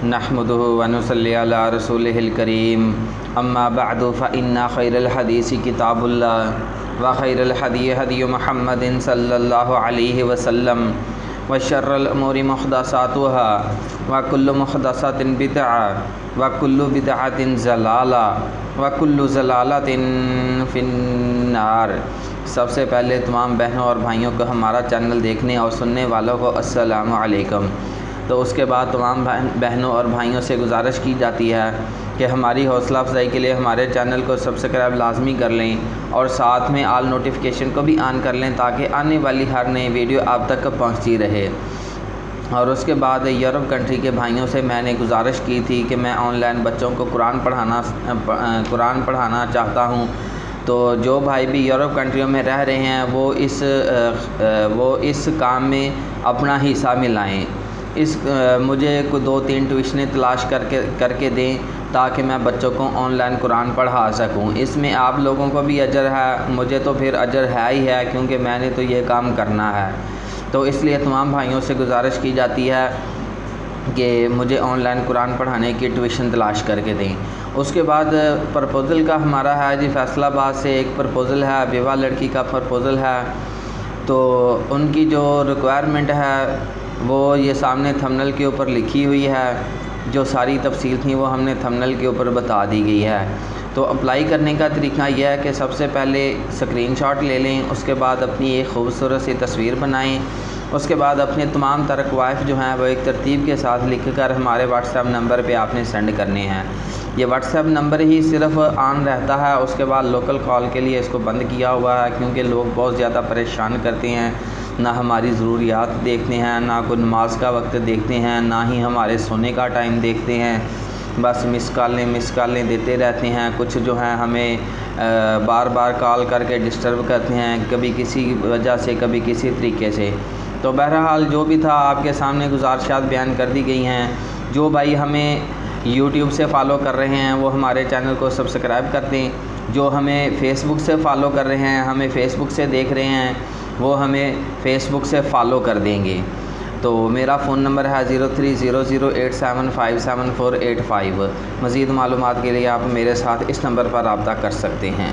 नहमदुहु व नुसल्ली अला रसूलिहिल करीम अम्मा बअदु फ़इन्ना खैरल हदीसी किताबुल्लाह व खैरल हदी हदी मुहम्मदिन सल्लल्लाहु अलैहि वसल्लम व शर्रल उमूरि मुहदसातुहा व कुल्लु मुहदसतिन बिदअ व कुल्लु बिदअतिन ज़लाला व कुल्लु ज़लालतिन फिन्नार। सबसे पहले तमाम बहनों और भाइयों को हमारा चैनल देखने और सुनने वालों को अस्सलामु अलैकुम। तो उसके बाद तमाम बहनों और भाइयों से गुजारिश की जाती है कि हमारी हौसला अफजाई के लिए हमारे चैनल को सब्सक्राइब लाजमी कर लें और साथ में ऑल नोटिफिकेशन को भी ऑन कर लें ताकि आने वाली हर नई वीडियो आप तक पहुंचती रहे। और उसके बाद यूरोप कंट्री के भाइयों से मैंने गुजारिश की थी कि मैं ऑनलाइन बच्चों को कुरान पढ़ाना चाहता हूँ। तो जो भाई भी यूरोप कंट्रियों में रह रहे हैं वो इस काम में अपना हिस्सा मिलाएँ। मुझे को 2-3 ट्यूशनें तलाश करके दें ताकि मैं बच्चों को ऑनलाइन कुरान पढ़ा सकूं। इसमें आप लोगों को भी अजर है, मुझे तो फिर अजर है ही है क्योंकि मैंने तो ये काम करना है। तो इसलिए तमाम भाइयों से गुजारिश की जाती है कि मुझे ऑनलाइन कुरान पढ़ाने की ट्यूशन तलाश करके दें। उसके बाद प्रपोज़ल का हमारा है जी, फैसलाबाद से एक प्रपोज़ल है, विवाह लड़की का प्रपोज़ल है। तो उनकी जो रिक्वायरमेंट है वो ये सामने थंबनेल के ऊपर लिखी हुई है। जो सारी तफसील थी वो हमने थंबनेल के ऊपर बता दी गई है। तो अप्लाई करने का तरीका यह है कि सबसे पहले स्क्रीनशॉट ले लें, उसके बाद अपनी एक खूबसूरत सी तस्वीर बनाएं। उसके बाद अपने तमाम तरक़वाइफ जो हैं वो एक तरतीब के साथ लिख कर हमारे व्हाट्सएप नंबर पे आपने सेंड करने हैं। ये व्हाट्सएप नंबर ही सिर्फ ऑन रहता है, उसके बाद लोकल कॉल के लिए इसको बंद किया हुआ है क्योंकि लोग बहुत ज़्यादा परेशान करते हैं, ना हमारी ज़रूरियात देखते हैं, ना कोई नमाज का वक्त देखते हैं, ना ही हमारे सोने का टाइम देखते हैं। बस मिस कॉलें देते रहते हैं। कुछ जो हैं हमें बार बार कॉल करके डिस्टर्ब करते हैं, कभी किसी वजह से कभी किसी तरीके से। तो बहरहाल जो भी था आपके सामने गुजारिशात बयान कर दी गई हैं। जो भाई हमें यूट्यूब से फ़ॉलो कर रहे हैं वो हमारे चैनल को सब्सक्राइब कर दें। जो हमें फ़ेसबुक से फ़ॉलो कर रहे हैं, हमें फ़ेसबुक से देख रहे हैं, वो हमें फ़ेसबुक से फ़ॉलो कर देंगे। तो मेरा फ़ोन नंबर है 030087574885। मज़ीद मालूमात के लिए आप मेरे साथ इस नंबर पर रब्ता कर सकते हैं।